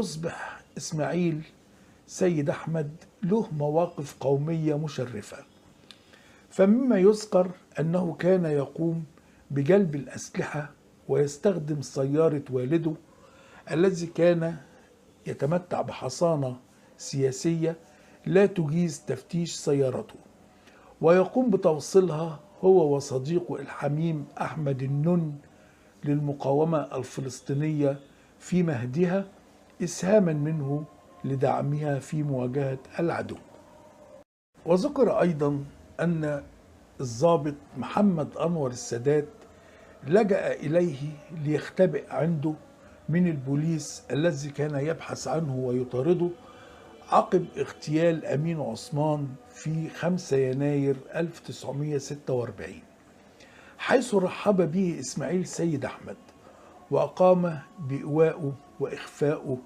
يصبح إسماعيل سيد أحمد له مواقف قومية مشرفة. فمما يذكر أنه كان يقوم بجلب الأسلحة ويستخدم سيارة والده الذي كان يتمتع بحصانة سياسية لا تجيز تفتيش سيارته، ويقوم بتوصيلها هو وصديقه الحميم أحمد النن للمقاومة الفلسطينية في مهدها، إسهاما منه لدعمها في مواجهة العدو. وذكر أيضا أن الضابط محمد أنور السادات لجأ إليه ليختبئ عنده من البوليس الذي كان يبحث عنه ويطارده عقب اغتيال أمين عثمان في 5 يناير 1946، حيث رحب به إسماعيل سيد أحمد وقام بإيوائه وإخفائه